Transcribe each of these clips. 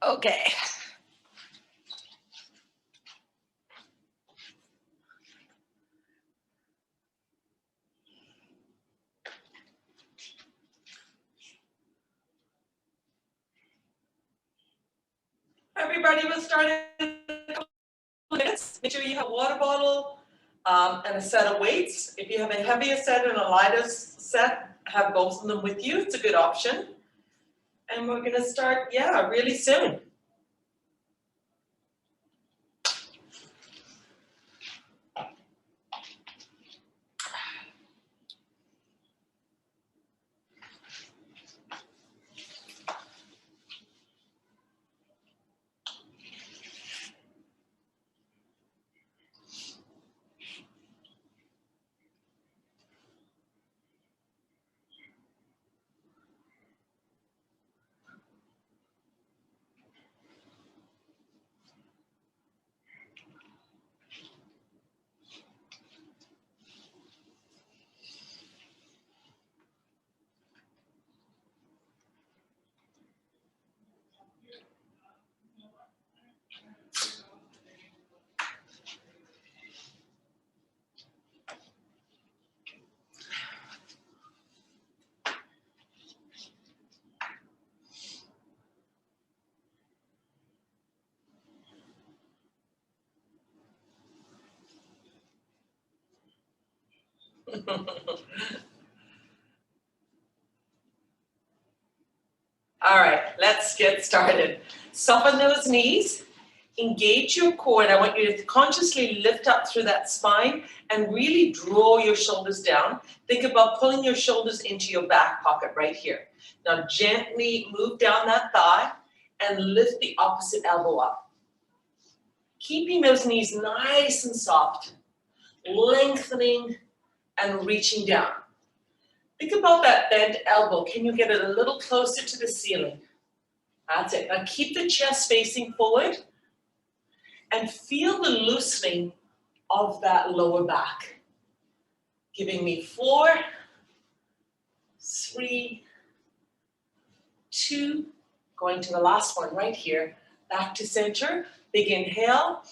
Okay. Everybody will start in a couple of minutes. Make sure you have a water bottle and a set of weights. If you have a heavier set and a lighter set, have both of them with you. It's a good option. And we're going to start, really soon. All right, let's get started. Soften those knees, engage your core, and I want you to consciously lift up through that spine and really draw your shoulders down. Think about pulling your shoulders into your back pocket right here. Now gently move down that thigh and lift the opposite elbow up. Keeping those knees nice and soft, lengthening and reaching down. Think about that bent elbow. Can you get it a little closer to the ceiling? That's it. Now keep the chest facing forward and feel the loosening of that lower back. Giving me 4, 3, 2, going to the last one right here. Back to center. Big inhale.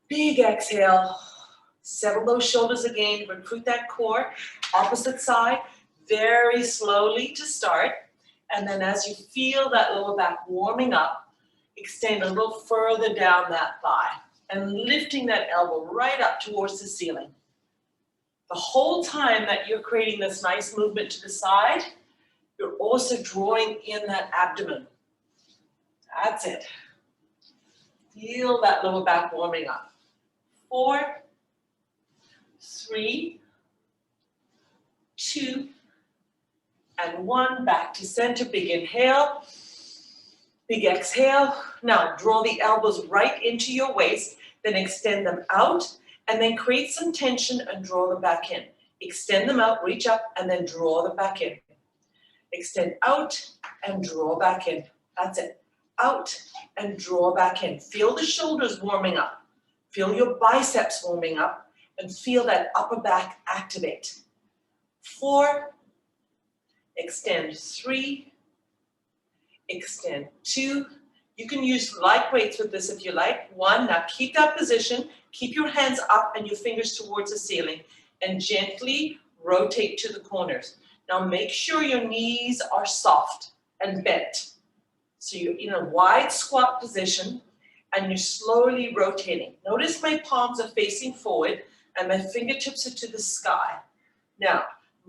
Big exhale. Settle those shoulders again, recruit that core, opposite side, very slowly to start. And then as you feel that lower back warming up, extend a little further down that thigh and lifting that elbow right up towards the ceiling. The whole time that you're creating this nice movement to the side, you're also drawing in that abdomen. That's it. Feel that lower back warming up. 4, 3, 2, and 1. Back to center. Big inhale. Big exhale. Now draw the elbows right into your waist, then extend them out, and then create some tension and draw them back in. Extend them out, reach up, and then draw them back in. Extend out and draw back in. That's it. Out and draw back in. Feel the shoulders warming up. Feel your biceps warming up. And feel that upper back activate. 4, extend 3, extend 2. You can use light weights with this if you like. 1, now keep that position, keep your hands up and your fingers towards the ceiling, and gently rotate to the corners. Now make sure your knees are soft and bent. So you're in a wide squat position and you're slowly rotating. Notice my palms are facing forward and my fingertips are to the sky. Now,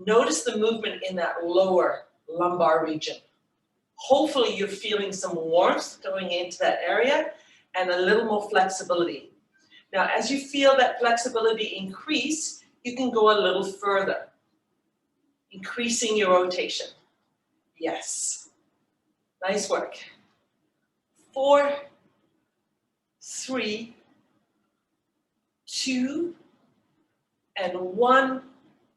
notice the movement in that lower lumbar region. Hopefully you're feeling some warmth going into that area and a little more flexibility. Now, as you feel that flexibility increase, you can go a little further, increasing your rotation. Yes. Nice work. 4, 3, 2, and 1,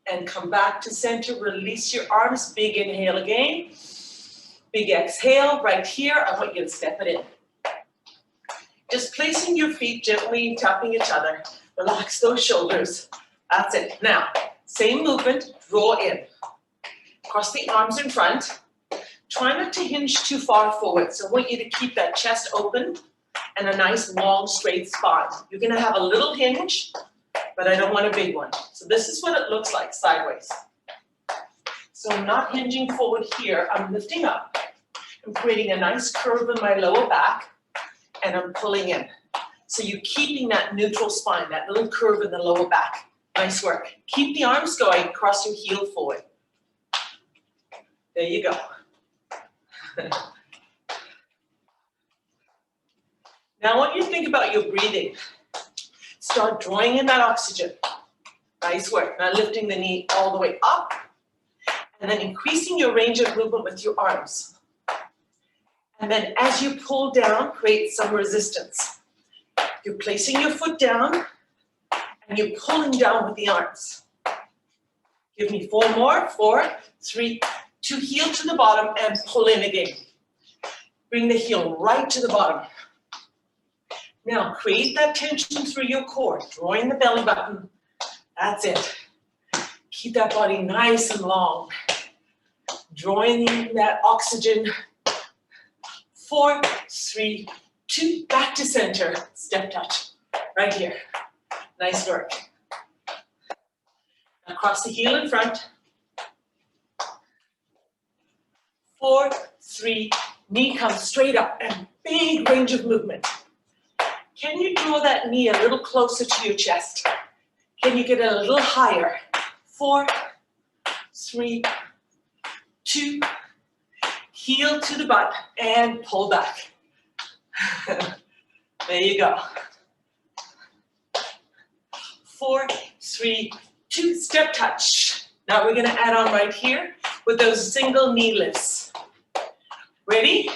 and come back to center. Release your arms. Big inhale again. Big exhale right here. I want you to step it in. Just placing your feet gently, tapping each other. Relax those shoulders. That's it. Now, same movement, draw in. Cross the arms in front. Try not to hinge too far forward. So I want you to keep that chest open and a nice long straight spine. You're gonna have a little hinge, but I don't want a big one. So this is what it looks like sideways. So I'm not hinging forward here, I'm lifting up. I'm creating a nice curve in my lower back and I'm pulling in. So you're keeping that neutral spine, that little curve in the lower back. Nice work. Keep the arms going, cross your heel forward. There you go. Now I want you to think about your breathing. Start drawing in that oxygen. Nice work. Now lifting the knee all the way up and then increasing your range of movement with your arms. And then as you pull down, create some resistance. You're placing your foot down and you're pulling down with the arms. Give me 4 more. 4, 3, 2, heel to the bottom and pull in again. Bring the heel right to the bottom. Now create that tension through your core, drawing the belly button. That's it. Keep that body nice and long. Drawing in that oxygen. 4, 3, 2, back to center. Step touch, right here. Nice work. Now cross the heel in front. 4, 3, knee comes straight up and big range of movement. Can you draw that knee a little closer to your chest? Can you get it a little higher? 4, 3, 2, heel to the butt and pull back. There you go. 4, 3, 2, step touch. Now we're gonna add on right here with those single knee lifts. Ready?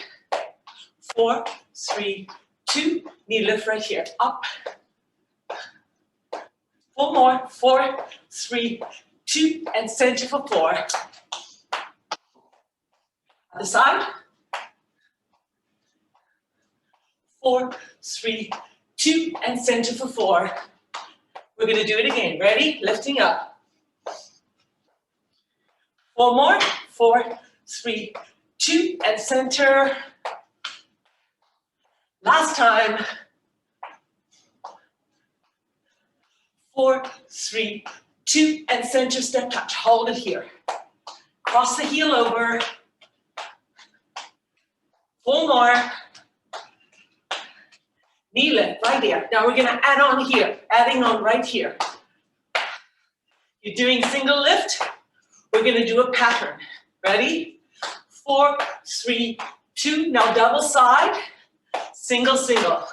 4, 3, 2, knee lift right here, up. 4 more, 4, 3, 2, and center for 4. Other side. 4, 3, 2, and center for 4. We're gonna do it again, ready? Lifting up. 4 more, 4, 3, 2, and center. Last time. 4, 3, 2, and center step touch. Hold it here. Cross the heel over. 4 more. Knee lift right here. Now we're gonna add on here, adding on right here. You're doing single lift. We're gonna do a pattern. Ready? 4, 3, 2, now double side. Single, single,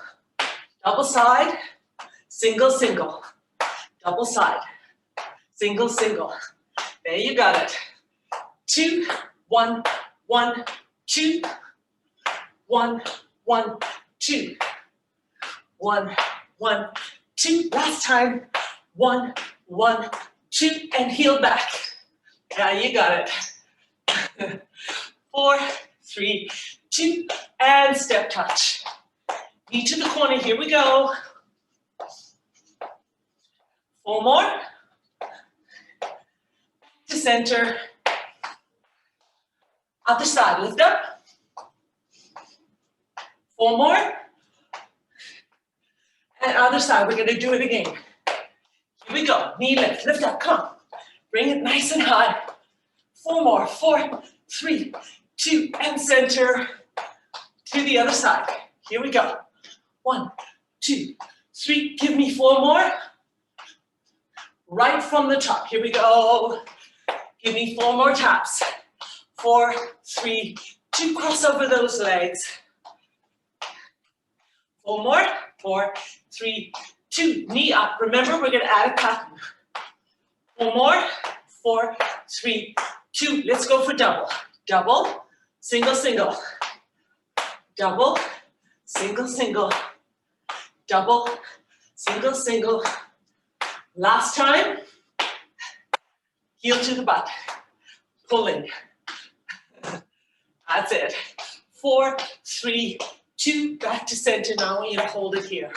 double side, single, single, double side, single, single. There you got it. 2, 1, 1, 2, 1, 1, 2, 1, 1, 2. Last time. 1, 1, 2, and heel back. Yeah, you got it. 4, 3, 2, and step touch. Knee to the corner, here we go. 4 more. To center. Other side, lift up. 4 more. And other side, we're gonna do it again. Here we go, knee lift, lift up, come. Bring it nice and high. 4 more, 4, 3, 2, and center. To the other side, here we go. 1, 2, 3, give me 4 more. Right from the top, here we go. Give me 4 more taps. 4, 3, 2, cross over those legs. 4 more, 4, 3, 2, knee up. Remember, we're gonna add a pattern. 4 more, 4, 3, 2, let's go for double. Double, single, single. Double, single, single. Double, single, single. Last time, heel to the butt, pulling. That's it. 4, 3, 2, back to center. Now I want you to hold it here.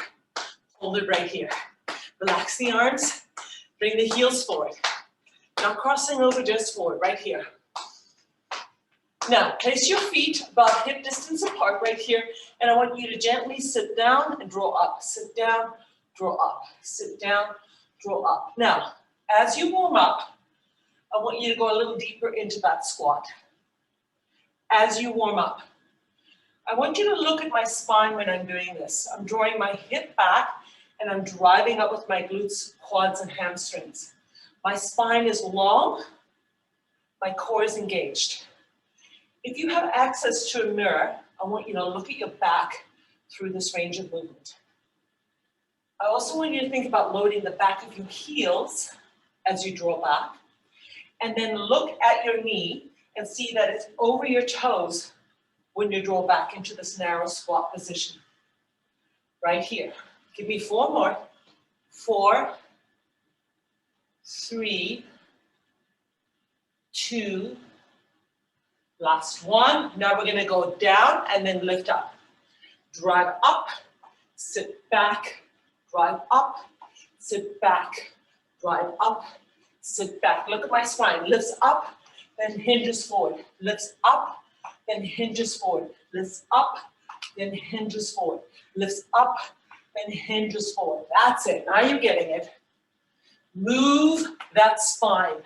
Hold it right here. Relax the arms, bring the heels forward. Now crossing over just forward, right here. Now, place your feet about hip distance apart right here, and I want you to gently sit down and draw up. Sit down, draw up, sit down, draw up. Now, as you warm up, I want you to go a little deeper into that squat. As you warm up, I want you to look at my spine when I'm doing this. I'm drawing my hip back, and I'm driving up with my glutes, quads, and hamstrings. My spine is long, my core is engaged. If you have access to a mirror, I want you to look at your back through this range of movement. I also want you to think about loading the back of your heels as you draw back, and then look at your knee and see that it's over your toes when you draw back into this narrow squat position. Right here. Give me 4 more. 4, 3, 2, last one. Now we're going to go down and then lift up. Drive up, sit back, drive up, sit back, drive up, sit back. Look at my spine. Lifts up, then hinges forward. Lifts up, then hinges forward. Lifts up, then hinges forward. Lifts up, then hinges forward. That's it. Now you're getting it. Move that spine.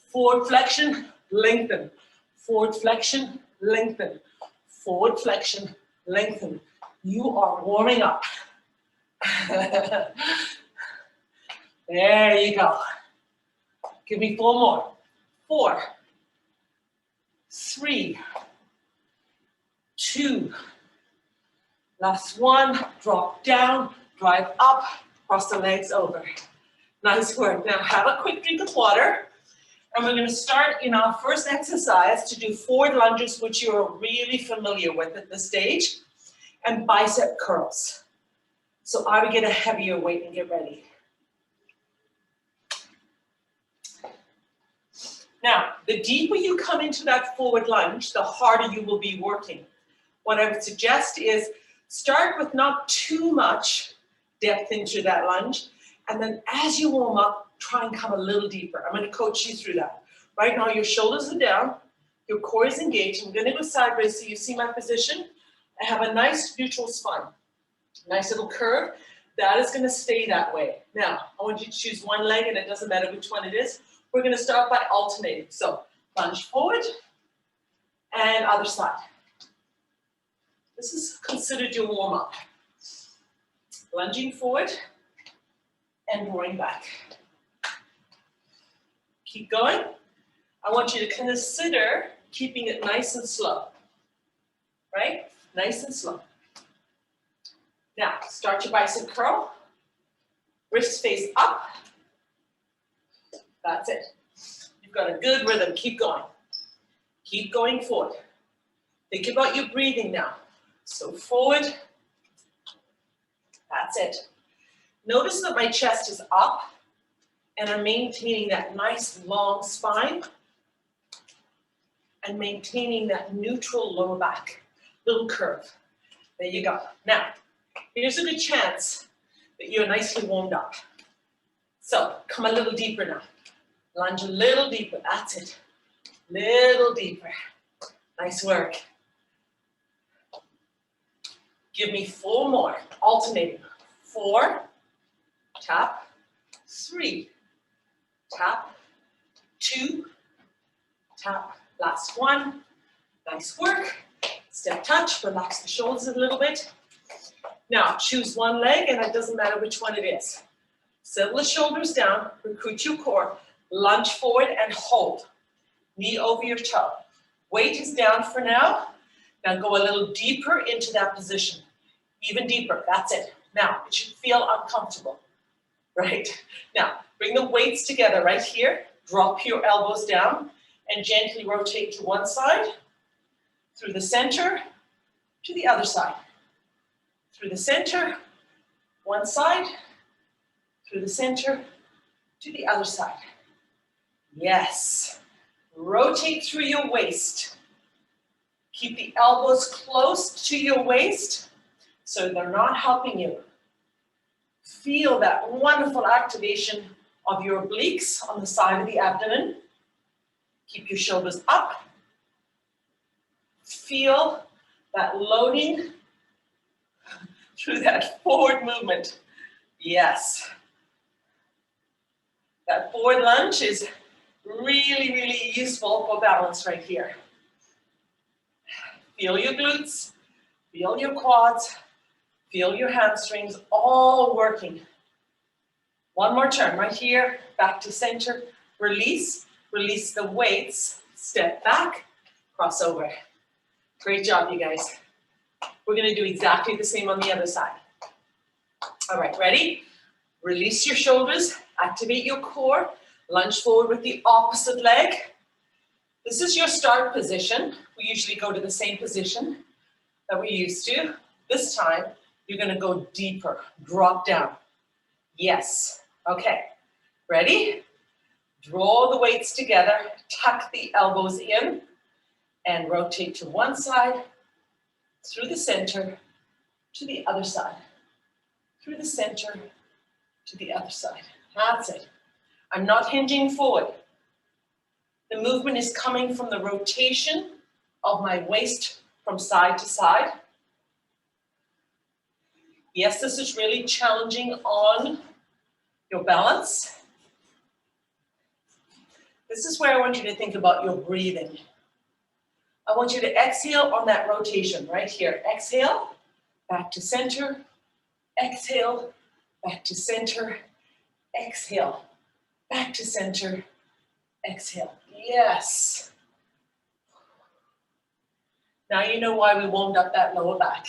Forward flexion, lengthen. Forward flexion, lengthen. Forward flexion, lengthen. You are warming up. There you go. Give me 4 more. 4, 3, 2, last one. Drop down, drive up, cross the legs over. Nice work. Now have a quick drink of water. And we're going to start in our first exercise to do forward lunges, which you're really familiar with at this stage, and bicep curls. So I would get a heavier weight and get ready. Now, the deeper you come into that forward lunge, the harder you will be working. What I would suggest is start with not too much depth into that lunge, and then as you warm up, try and come a little deeper. I'm going to coach you through that. Right now, your shoulders are down, your core is engaged. I'm going to go sideways so you see my position. I have a nice neutral spine, nice little curve. That is going to stay that way. Now, I want you to choose one leg, and it doesn't matter which one it is. We're going to start by alternating. So, lunge forward and other side. This is considered your warm-up. Lunging forward and drawing back. Keep going. I want you to consider keeping it nice and slow. Right? Nice and slow. Now, start your bicep curl. Wrists face up. That's it. You've got a good rhythm. Keep going. Keep going forward. Think about your breathing now. So forward. That's it. Notice that my chest is up and I'm maintaining that nice long spine and maintaining that neutral lower back. Little curve. There you go. Now, here's a good chance that you're nicely warmed up. So, come a little deeper now. Lunge a little deeper. That's it. Little deeper. Nice work. Give me 4 more. Alternating. 4, tap, 3, tap, 2, tap, last one. Nice work. Step touch, relax the shoulders a little bit. Now, choose one leg, and it doesn't matter which one it is. Settle the shoulders down, recruit your core, lunge forward and hold. Knee over your toe. Weight is down for now. Now go a little deeper into that position. Even deeper, that's it. Now, it should feel uncomfortable, right? Now, bring the weights together right here. Drop your elbows down and gently rotate to one side, through the center, to the other side. Through the center, one side, through the center, to the other side. Yes. Rotate through your waist. Keep the elbows close to your waist so they're not helping you. Feel that wonderful activation of your obliques on the side of the abdomen. Keep your shoulders up Feel that loading through that forward movement. Yes. That forward lunge is really, really useful for balance right here. Feel your glutes, feel your quads, feel your hamstrings all working. One more turn right here, back to center, release, release the weights, step back, cross over. Great job, you guys. We're gonna do exactly the same on the other side. All right, ready? Release your shoulders, activate your core, lunge forward with the opposite leg. This is your start position. We usually go to the same position that we used to. This time, you're gonna go deeper, drop down. Yes, okay, ready? Draw the weights together, tuck the elbows in, and rotate to one side, through the center, to the other side, through the center, to the other side. That's it. I'm not hinging forward. The movement is coming from the rotation of my waist from side to side. Yes, this is really challenging on your balance. This is where I want you to think about your breathing. I want you to exhale on that rotation right here. Exhale, back to center. Exhale, back to center. Exhale, back to center. Exhale. Yes. Now you know why we warmed up that lower back.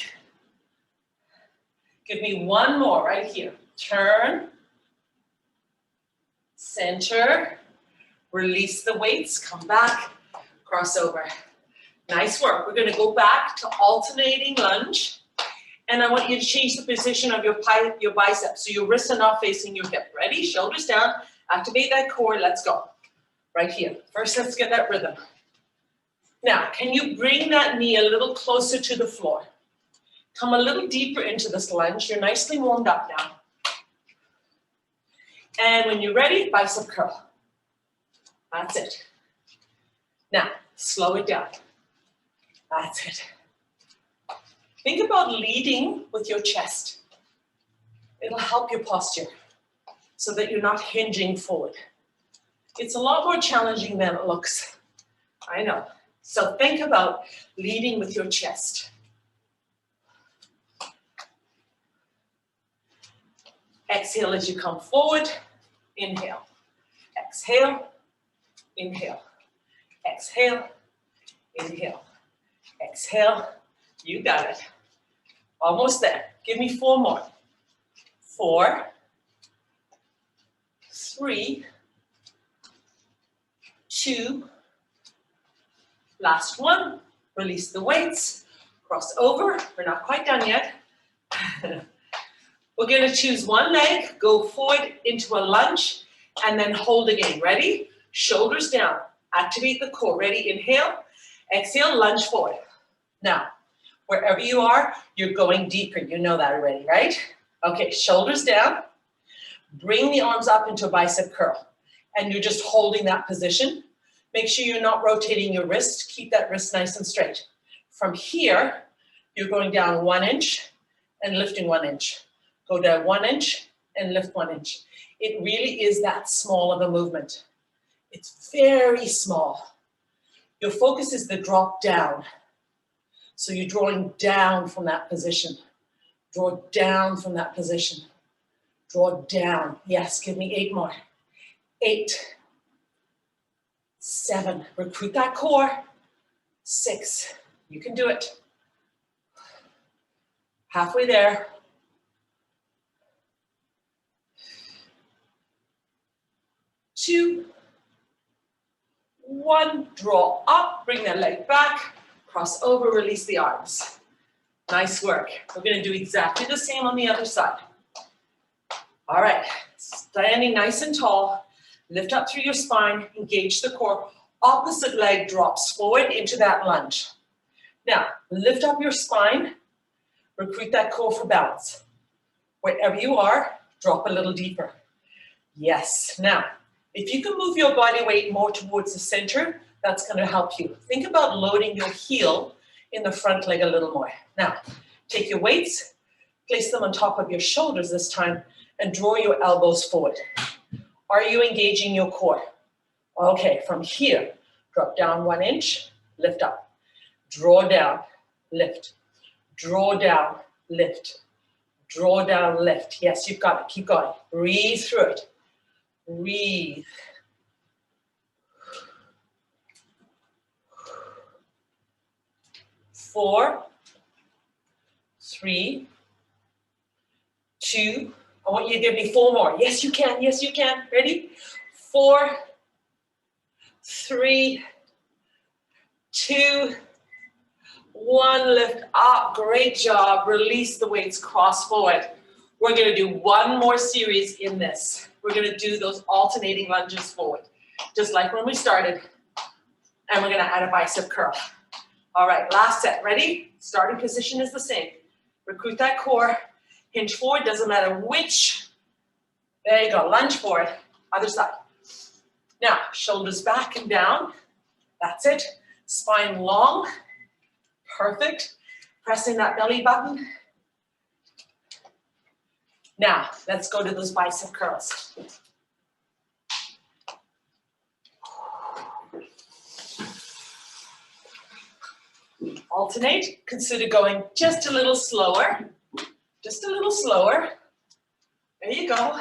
Give me one more right here. Turn, center, release the weights, come back, cross over. Nice work. We're gonna go back to alternating lunge, and I want you to change the position of your biceps, so your wrists are not facing your hip. Ready? Shoulders down, activate that core, let's go. Right here. First, let's get that rhythm. Now, can you bring that knee a little closer to the floor? Come a little deeper into this lunge. You're nicely warmed up now. And when you're ready, bicep curl. That's it. Now, slow it down. That's it. Think about leading with your chest. It'll help your posture so that you're not hinging forward. It's a lot more challenging than it looks. I know. So think about leading with your chest. Exhale as you come forward. Inhale. Exhale. Inhale. Exhale. Inhale. Exhale. You got it. Almost there. Give me 4 more. 4, 3, 2, last one. Release the weights. Cross over. We're not quite done yet. We're going to choose one leg, go forward into a lunge, and then hold again. Ready? Shoulders down. Activate the core. Ready? Inhale. Exhale. Lunge forward. Now, wherever you are, you're going deeper. You know that already, right? Okay, shoulders down. Bring the arms up into a bicep curl. And you're just holding that position. Make sure you're not rotating your wrist. Keep that wrist nice and straight. From here, you're going down 1 inch and lifting 1 inch. Go down 1 inch and lift 1 inch. It really is that small of a movement. It's very small. Your focus is the drop down. So you're drawing down from that position. Draw down from that position. Draw down. Yes, give me 8 more. 8, 7, recruit that core. 6, you can do it. Halfway there. 2, 1, draw up, bring that leg back, cross over, release the arms. Nice work. We're gonna do exactly the same on the other side. All right, standing nice and tall, lift up through your spine, engage the core. Opposite leg drops forward into that lunge. Now, lift up your spine, recruit that core for balance. Wherever you are, drop a little deeper. Yes, now, if you can move your body weight more towards the center, that's gonna help you. Think about loading your heel in the front leg a little more. Now, take your weights, place them on top of your shoulders this time, and draw your elbows forward. Are you engaging your core? Okay, from here, drop down 1 inch, lift up. Draw down, lift. Draw down, lift. Draw down, lift. Yes, you've got it. Keep going. Breathe through it. Breathe. Four, three, two. I want you to give me 4 more. Yes, you can. Yes, you can. Ready? 4, 3, 2, 1. Lift up. Great job. Release the weights. Cross forward. We're going to do 1 more series in this. We're going to do those alternating lunges forward, just like when we started. And we're going to add a bicep curl. All right, last set. Ready? Starting position is the same. Recruit that core. Hinge forward. Doesn't matter which. There you go. Lunge forward. Other side. Now, shoulders back and down. That's it. Spine long. Perfect. Pressing that belly button. Now, let's go to those bicep curls. Alternate. Consider going just a little slower. Just a little slower. There you go.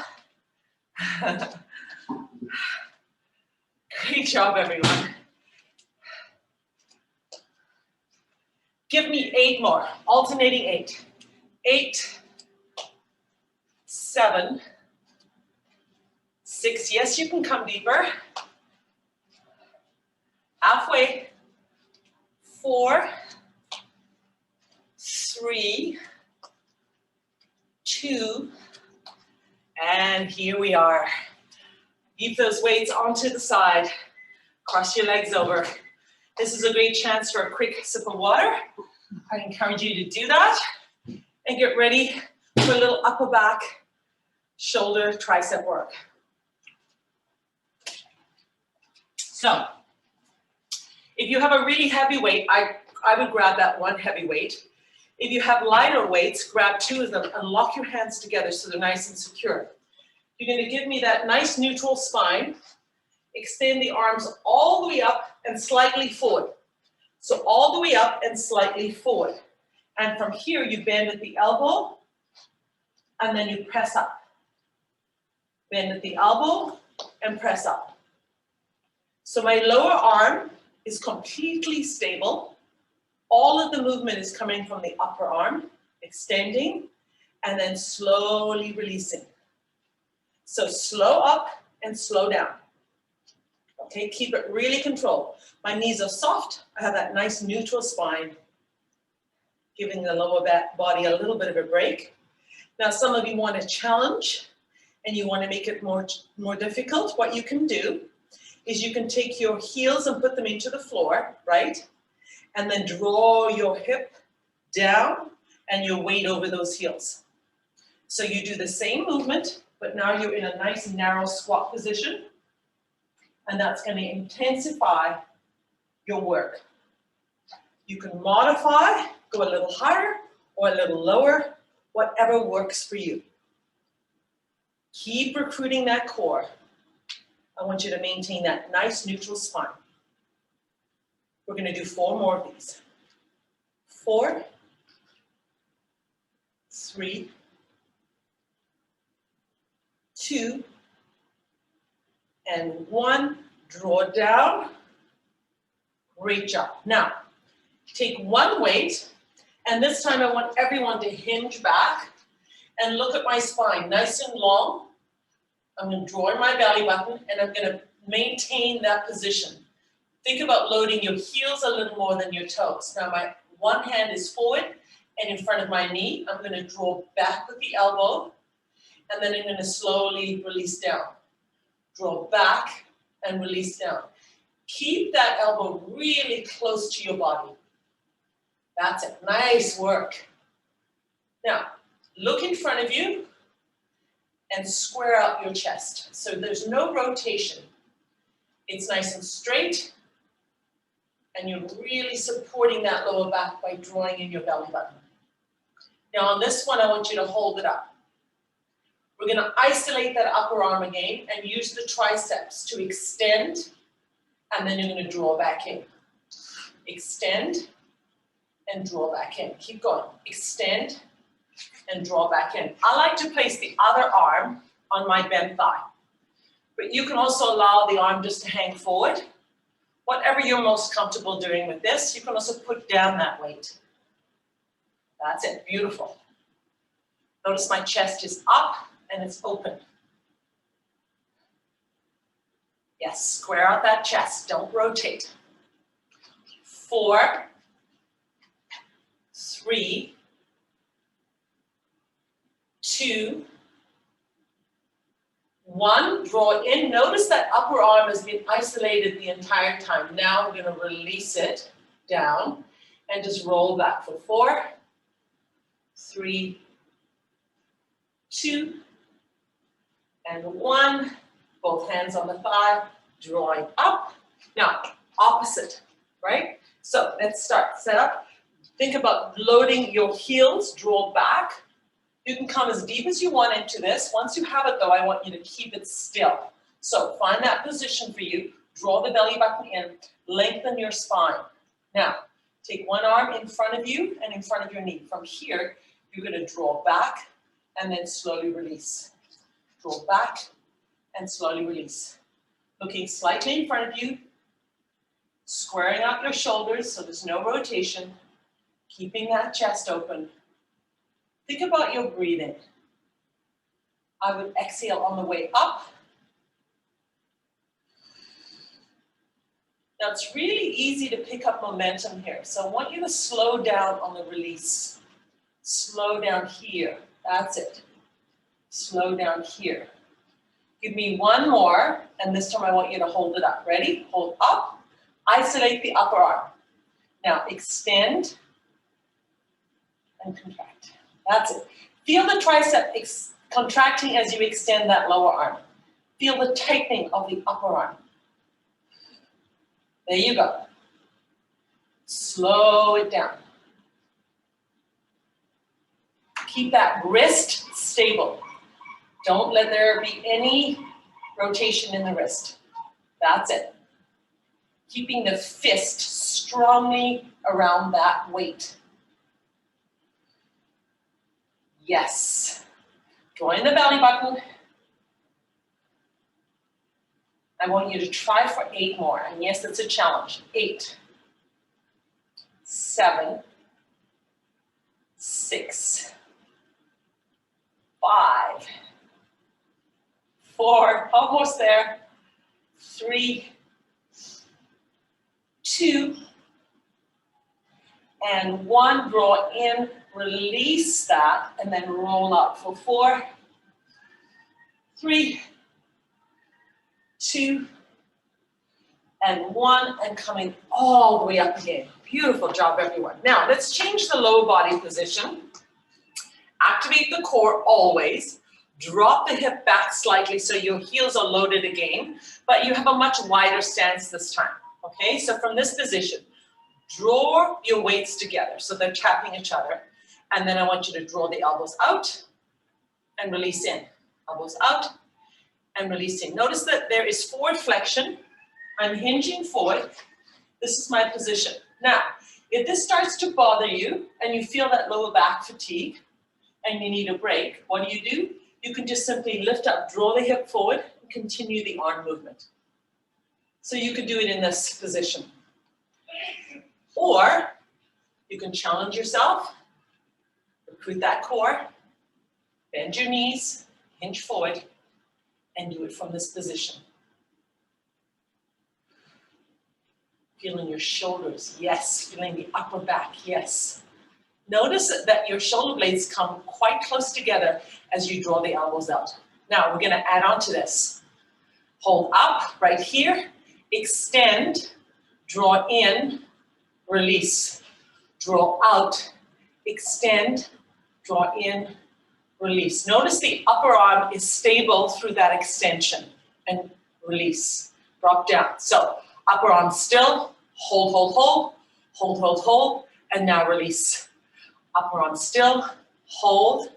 Great job, everyone. Give me 8 more. Alternating 8. 8, 7, 6. Yes, you can come deeper. Halfway. 4, 3, 2, and here we are. Keep those weights onto the side. Cross your legs over. This is a great chance for a quick sip of water. I encourage you to do that and get ready for a little upper back, shoulder, tricep work. So, if you have a really heavy weight, I would grab that 1 heavy weight. If you have lighter weights, grab 2 of them and lock your hands together so they're nice and secure. You're going to give me that nice neutral spine. Extend the arms all the way up and slightly forward. So all the way up and slightly forward. And from here, you bend at the elbow and then you press up. Bend at the elbow and press up. So my lower arm is completely stable. All of the movement is coming from the upper arm, extending, and then slowly releasing. So slow up and slow down. Okay, keep it really controlled. My knees are soft. I have that nice neutral spine, giving the lower body a little bit of a break. Now, some of you want a challenge and you want to make it more difficult. What you can do is you can take your heels and put them into the floor, right? And then draw your hip down and your weight over those heels. So you do the same movement, but now you're in a nice narrow squat position. And that's going to intensify your work. You can modify, go a little higher or a little lower, whatever works for you. Keep recruiting that core. I want you to maintain that nice neutral spine. We're going to do 4 more of these. 4, 3, 2, and 1. Draw down. Great job. Now, take 1 weight, and this time I want everyone to hinge back and look at my spine, nice and long. I'm going to draw in my belly button, and I'm going to maintain that position. Think about loading your heels a little more than your toes. Now, my one hand is forward and in front of my knee. I'm going to draw back with the elbow, and then I'm going to slowly release down. Draw back and release down. Keep that elbow really close to your body. That's it. Nice work. Now, look in front of you and square out your chest. So there's no rotation. It's nice and straight And you're really supporting that lower back by drawing in your belly button. Now on this one, I want you to hold it up. We're going to isolate that upper arm again and use the triceps to extend, and then you're going to draw back in. Extend and draw back in. Keep going. Extend and draw back in. I like to place the other arm on my bent thigh, but you can also allow the arm just to hang forward. Whatever you're most comfortable doing with this, you can also put down that weight. That's it, beautiful. Notice my chest is up and it's open. Yes, square out that chest, don't rotate. 4, 3, 2, 1, draw in. Notice that upper arm has been isolated the entire time. Now we're going to release it down and just roll back for 4, 3, 2, and 1. Both hands on the thigh, drawing up. Now, opposite, right? So let's start. Set up. Think about loading your heels, draw back. You can come as deep as you want into this. Once you have it though, I want you to keep it still. So find that position for you. Draw the belly button in. Lengthen your spine. Now, take one arm in front of you and in front of your knee. From here, you're going to draw back and then slowly release. Draw back and slowly release. Looking slightly in front of you. Squaring out your shoulders so there's no rotation. Keeping that chest open. Think about your breathing. I would exhale on the way up. Now it's really easy to pick up momentum here. So I want you to slow down on the release. Slow down here. That's it. Slow down here. Give me one more, and this time I want you to hold it up. Ready? Hold up. Isolate the upper arm. Now extend and contract. That's it. Feel the tricep contracting as you extend that lower arm. Feel the tightening of the upper arm. There you go. Slow it down. Keep that wrist stable. Don't let there be any rotation in the wrist. That's it. Keeping the fist strongly around that weight. Yes. Join the belly button. I want you to try for 8 more. And yes, it's a challenge. 8, 7, 6, 5, 4, almost there. 3, 2, and 1. Draw in, release that, and then roll up for 4, 3, 2, and 1, and coming all the way up again. Beautiful job, everyone. Now, let's change the low body position. Activate the core always. Drop the hip back slightly so your heels are loaded again, but you have a much wider stance this time. Okay, so from this position, draw your weights together so they're tapping each other. And then I want you to draw the elbows out and release in. Elbows out and release in. Notice that there is forward flexion. I'm hinging forward. This is my position. Now, if this starts to bother you and you feel that lower back fatigue and you need a break, what do? You can just simply lift up, draw the hip forward, and continue the arm movement. So you could do it in this position. Or you can challenge yourself, recruit that core, bend your knees, hinge forward, and do it from this position. Feeling your shoulders, yes. Feeling the upper back, yes. Notice that your shoulder blades come quite close together as you draw the elbows out. Now we're gonna add on to this. Hold up right here, extend, draw in, release, draw out, extend, draw in, release. Notice the upper arm is stable through that extension and release, drop down. So upper arm still, Hold, hold, hold, hold, hold, hold, and now release. Upper arm still, hold,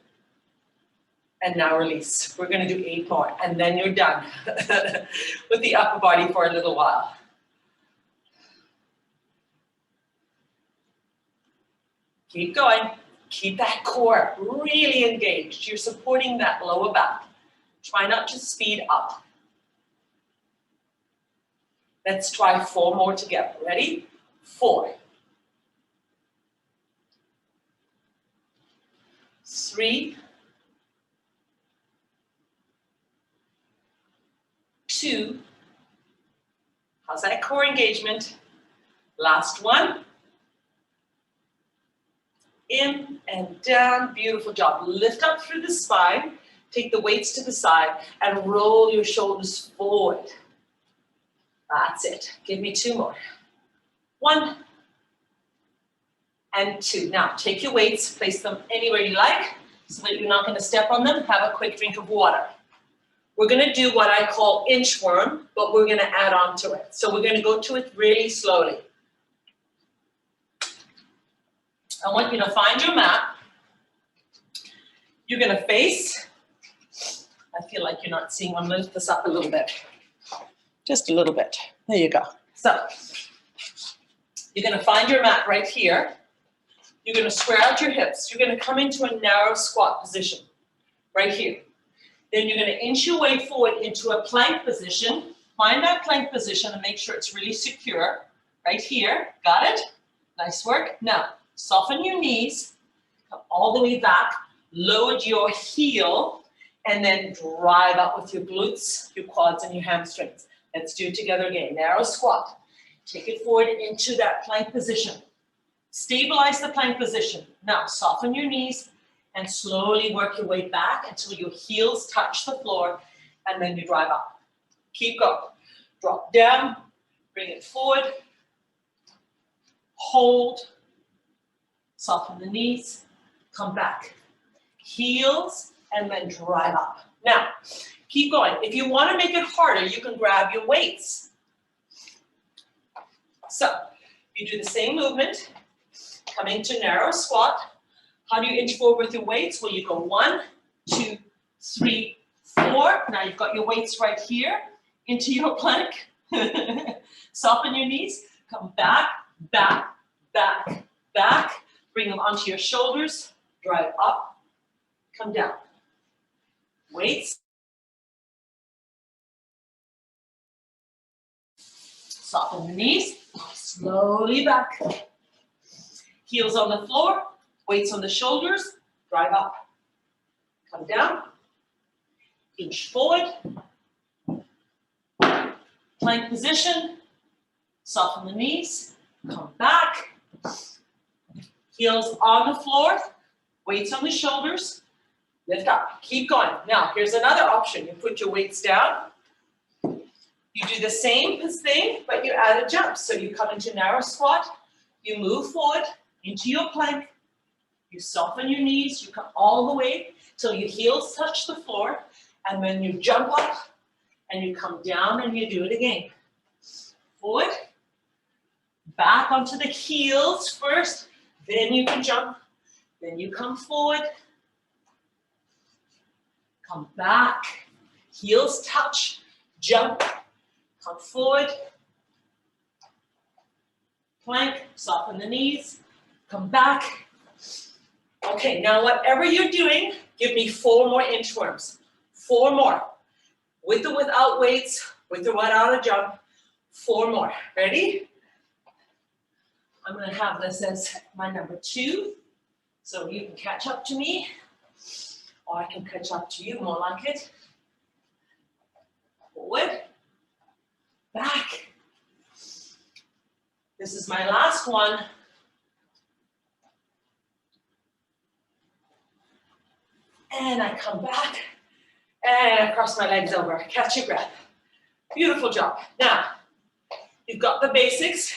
and now release. We're gonna do 8 more, and then you're done with the upper body for a little while. Keep going. Keep that core really engaged. You're supporting that lower back. Try not to speed up. Let's try 4 more together. Ready? 4. 3. 2. How's that core engagement? Last one. In and down, beautiful job. Lift up through the spine, take the weights to the side, and roll your shoulders forward. That's it. Give me 2 more. 1 and 2. Now, take your weights, place them anywhere you like, so that you're not gonna step on them. Have a quick drink of water. We're gonna do what I call inchworm, but we're gonna add on to it. So we're gonna go to it really slowly. I want you to find your mat. You're gonna face, I feel like you're not seeing, I'm gonna lift this up a little bit. Just a little bit, there you go. So, you're gonna find your mat right here. You're gonna square out your hips. You're gonna come into a narrow squat position, right here. Then you're gonna inch your way forward into a plank position. Find that plank position and make sure it's really secure. Right here, got it? Nice work. Now, soften your knees, come all the way back, load your heel, and then drive up with your glutes, your quads, and your hamstrings. Let's do it together again. Narrow squat. Take it forward into that plank position. Stabilize the plank position. Now, soften your knees and slowly work your way back until your heels touch the floor, and then you drive up. Keep going. Drop down, bring it forward, hold, soften the knees, come back. Heels, and then drive up. Now, keep going. If you want to make it harder, you can grab your weights. So, you do the same movement, coming to narrow squat. How do you inch forward with your weights? Well, you go 1, 2, 3, 4. Now you've got your weights right here into your plank. Soften your knees, come back, back, back, back. Bring them onto your shoulders, drive up, come down. Weights. Soften the knees, slowly back. Heels on the floor, weights on the shoulders, drive up. Come down, inch forward. Plank position, soften the knees, come back. Heels on the floor, weights on the shoulders, lift up, keep going. Now, here's another option. You put your weights down. You do the same thing, but you add a jump. So you come into narrow squat, you move forward into your plank, you soften your knees, you come all the way till your heels touch the floor, and then you jump up, and you come down, and you do it again. Forward, back onto the heels first, then you can jump, then you come forward, come back, heels touch, jump, come forward, plank, soften the knees, come back. Okay, now whatever you're doing, give me 4 more inchworms. 4 more. With or without weights, with or without a jump. 4 more. Ready? I'm going to have this as my number 2, so you can catch up to me, or I can catch up to you, more like it. Forward, back. This is my last one. And I come back, and I cross my legs over. Catch your breath. Beautiful job. Now, you've got the basics.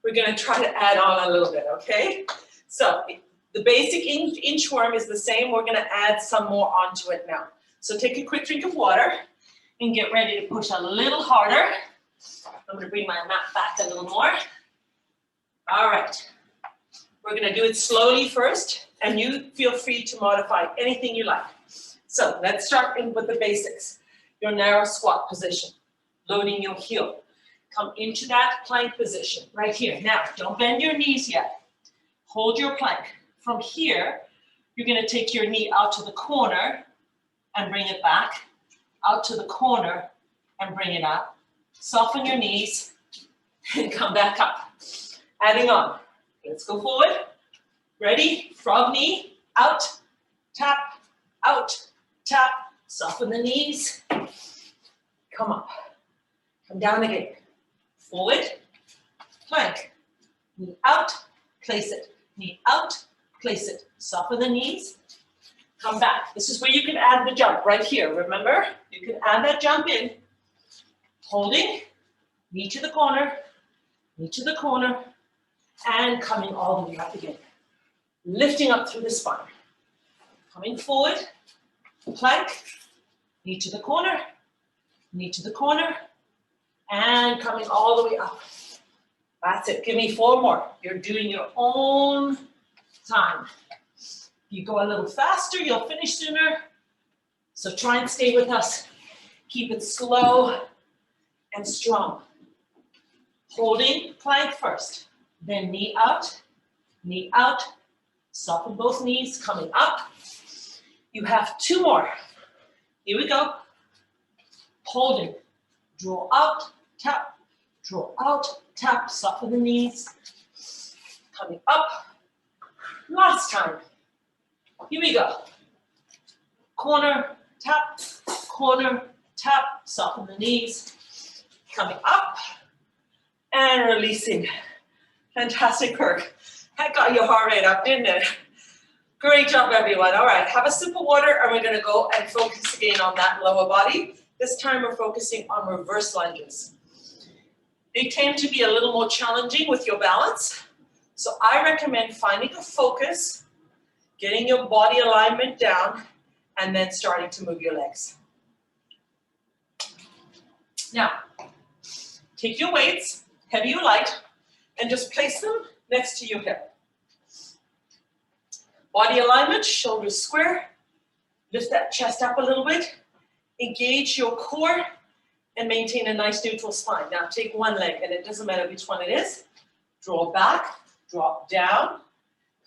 We're going to try to add on a little bit, okay? So the basic inchworm is the same. We're going to add some more onto it now. So take a quick drink of water and get ready to push a little harder. I'm going to bring my mat back a little more. All right. We're gonna do it slowly first, and you feel free to modify anything you like. So let's start in with the basics. Your narrow squat position, loading your heel. Come into that plank position right here. Now, don't bend your knees yet. Hold your plank. From here, you're gonna take your knee out to the corner and bring it back, out to the corner and bring it up. Soften your knees and come back up. Adding on. Let's go forward. Ready? Frog knee, out, tap, soften the knees. Come up. Come down again. Forward, plank. Knee out, place it. Knee out, place it. Soften the knees. Come back. This is where you can add the jump right here. Remember, you can add that jump in. Holding, knee to the corner, and coming all the way up again. Lifting up through the spine. Coming forward, plank, knee to the corner, and coming all the way up. That's it. Give me 4 more. You're doing your own time. If you go a little faster, you'll finish sooner. So try and stay with us. Keep it slow and strong. Holding plank first, then knee out, soften both knees, coming up. You have 2 more. Here we go. Holding, draw out, tap, soften the knees, coming up. Last time. Here we go. Corner, tap, soften the knees, coming up and releasing. Fantastic work. That got your heart rate up, didn't it? Great job, everyone. All right, have a sip of water and we're gonna go and focus again on that lower body. This time we're focusing on reverse lunges. They tend to be a little more challenging with your balance. So I recommend finding a focus, getting your body alignment down, and then starting to move your legs. Now, take your weights, heavy or light, and just place them next to your hip. Body alignment, shoulders square. Lift that chest up a little bit. Engage your core and maintain a nice neutral spine. Now take one leg, and it doesn't matter which one it is. Draw back, drop down,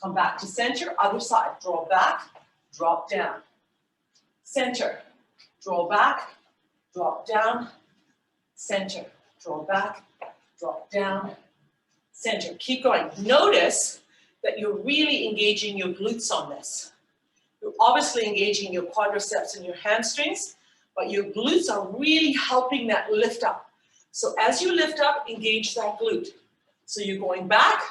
come back to center, other side. Draw back, drop down. Center, draw back, drop down, center. Draw back, drop down, center. Keep going. Notice that you're really engaging your glutes on this. You're obviously engaging your quadriceps and your hamstrings, but your glutes are really helping that lift up. So as you lift up, engage that glute. So you're going back,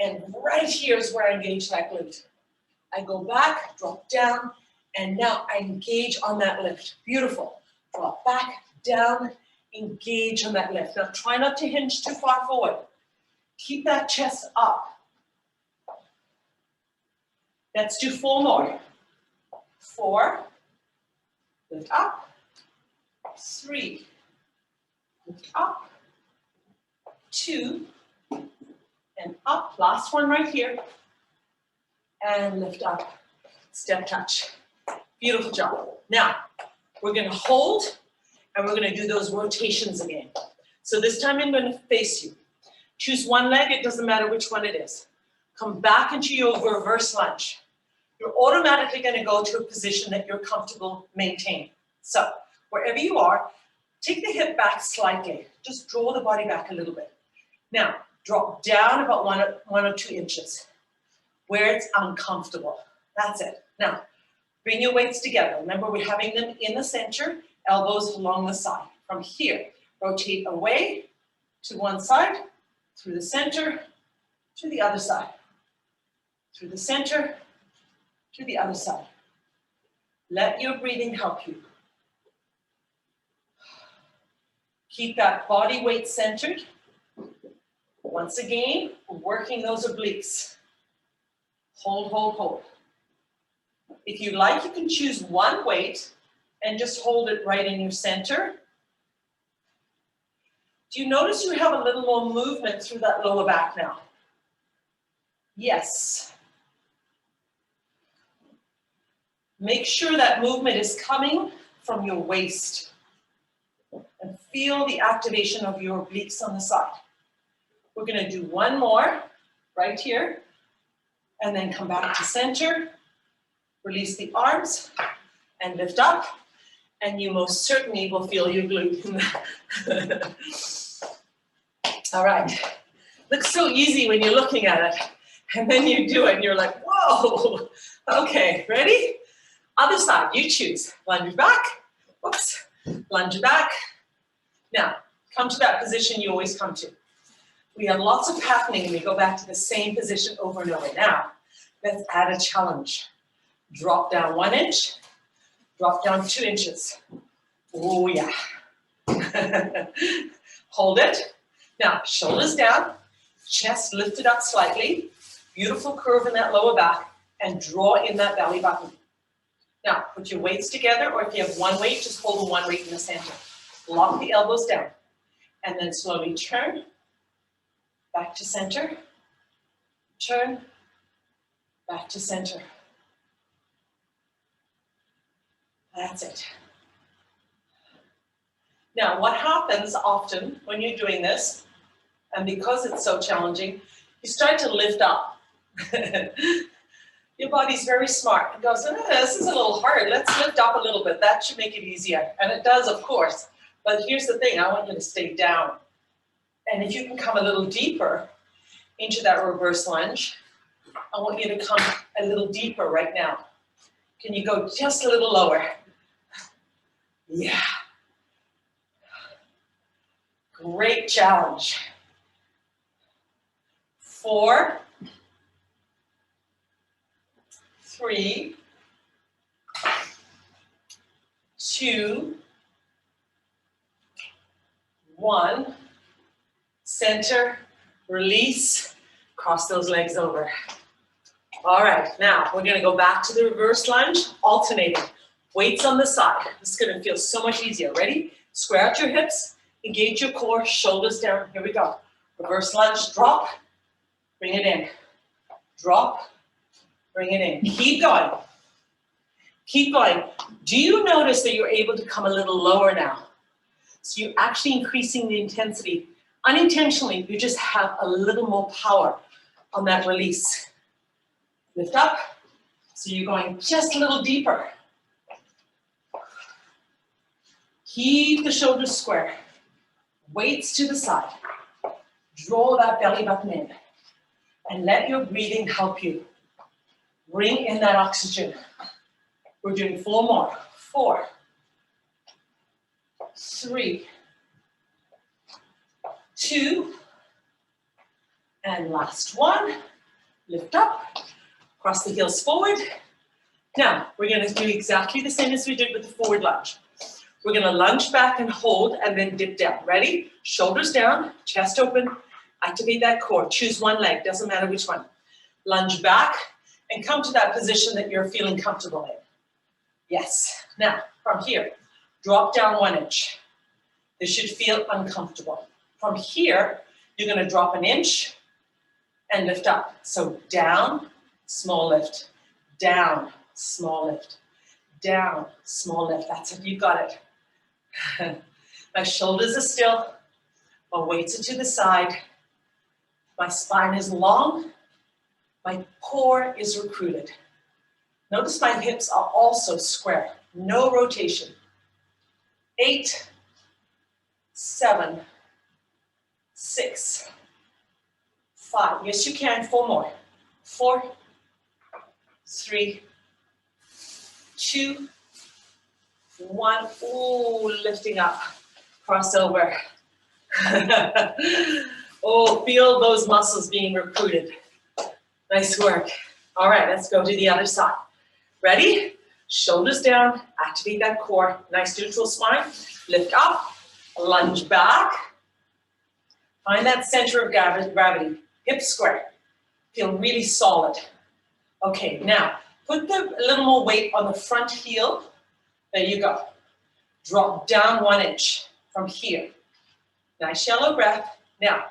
and right here is where I engage that glute. I go back, drop down, and now I engage on that lift. Beautiful. Drop back, down, engage on that lift. Now try not to hinge too far forward. Keep that chest up. Let's do 4 more. 4, lift up. 3, lift up. 2, and up. Last one right here. And lift up. Step touch. Beautiful job. Now, we're going to hold, and we're going to do those rotations again. So this time I'm going to face you. Choose one leg, it doesn't matter which one it is. Come back into your reverse lunge. You're automatically going to go to a position that you're comfortable maintaining. So wherever you are, take the hip back slightly. Just draw the body back a little bit. Now, drop down about 1 or 2 inches where it's uncomfortable. That's it. Now, bring your weights together. Remember, we're having them in the center, elbows along the side. From here, rotate away to one side, through the center, to the other side. Through the center, to the other side. Let your breathing help you. Keep that body weight centered. Once again, working those obliques. Hold, hold, hold. If you like, you can choose one weight and just hold it right in your center. Do you notice you have a little more movement through that lower back now? Yes. Make sure that movement is coming from your waist. And feel the activation of your obliques on the side. We're going to do one more right here. And then come back to center. Release the arms and lift up. And you most certainly will feel your glute. All right. Looks so easy when you're looking at it. And then you do it and you're like, whoa. Okay, ready? Other side, you choose. Lunge back. Whoops. Lunge back. Now, come to that position you always come to. We have lots of happening and we go back to the same position over and over. Now, let's add a challenge. Drop down 1 inch. Drop down 2 inches. Oh, yeah. Hold it. Now, shoulders down, chest lifted up slightly. Beautiful curve in that lower back, and draw in that belly button. Now, put your weights together, or if you have one weight, just hold the one weight in the center. Lock the elbows down, and then slowly turn, back to center, turn, back to center. That's it. Now, what happens often when you're doing this, and because it's so challenging, you start to lift up. Your body's very smart. It goes, this is a little hard. Let's lift up a little bit. That should make it easier. And it does, of course. But here's the thing. I want you to stay down. And if you can come a little deeper into that reverse lunge, I want you to come a little deeper right now. Can you go just a little lower? Yeah. Great challenge. 4, 3, 2, 1. Center, release, cross those legs over. All right, now we're gonna go back to the reverse lunge, alternating. Weights on the side. This is gonna feel so much easier. Ready? Square out your hips, engage your core, shoulders down. Here we go. Reverse lunge, drop, bring it in. Drop, bring it in. Keep going. Keep going. Do you notice that you're able to come a little lower now? So you're actually increasing the intensity. Unintentionally, you just have a little more power on that release. Lift up. So you're going just a little deeper. Keep the shoulders square. Weights to the side. Draw that belly button in. And let your breathing help you. Bring in that oxygen. We're doing 4 more. 4, 3, 2, and last one. Lift up, cross the heels forward. Now, we're gonna do exactly the same as we did with the forward lunge. We're gonna lunge back and hold and then dip down. Ready? Shoulders down, chest open, activate that core. Choose one leg, doesn't matter which one. Lunge back and come to that position that you're feeling comfortable in. Yes. Now, from here, drop down 1 inch. This should feel uncomfortable. From here, you're gonna drop 1 inch and lift up. So down, small lift, down, small lift, down, small lift. That's it, you got it. My shoulders are still, my weights are to the side, my spine is long, my core is recruited. Notice my hips are also square, no rotation. 8, 7, 6, 5. Yes, you can. 4 more. 4, 3, 2, 1. Ooh, lifting up. Crossover. Oh, feel those muscles being recruited. Nice work. All right, let's go to the other side. Ready? Shoulders down, activate that core. Nice neutral spine. Lift up, lunge back. Find that center of gravity. Hips square. Feel really solid. Okay, now put a little more weight on the front heel. There you go. Drop down 1 inch from here. Nice shallow breath. Now,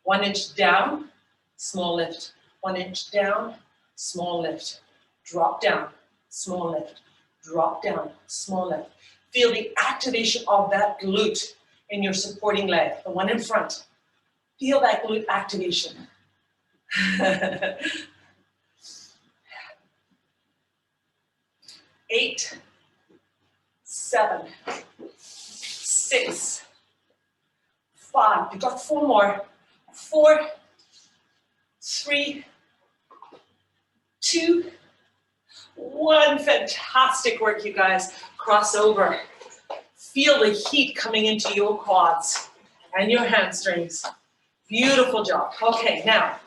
1 inch down, small lift. 1 inch down, small lift. Drop down, small lift. Drop down, small lift. Feel the activation of that glute in your supporting leg, the one in front. Feel that glute activation. 8, 7, 6, 5. You've got 4 more. 4, 3, 2, 1. Fantastic work, you guys. Cross over. Feel the heat coming into your quads and your hamstrings. Beautiful job. Okay, now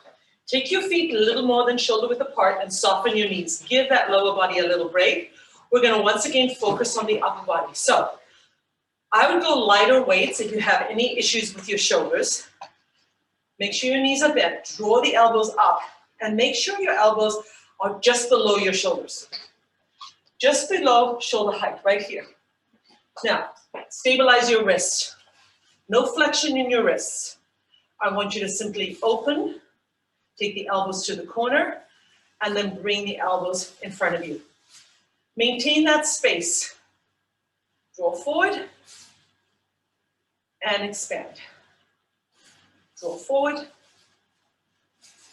take your feet a little more than shoulder width apart and soften your knees. Give that lower body a little break. We're going to once again focus on the upper body. So I would go lighter weights if you have any issues with your shoulders. Make sure your knees are bent. Draw the elbows up and make sure your elbows are just below your shoulders. Just below shoulder height, right here. Now, stabilize your wrists. No flexion in your wrists. I want you to simply open, take the elbows to the corner, and then bring the elbows in front of you. Maintain that space. Draw forward and expand. Draw forward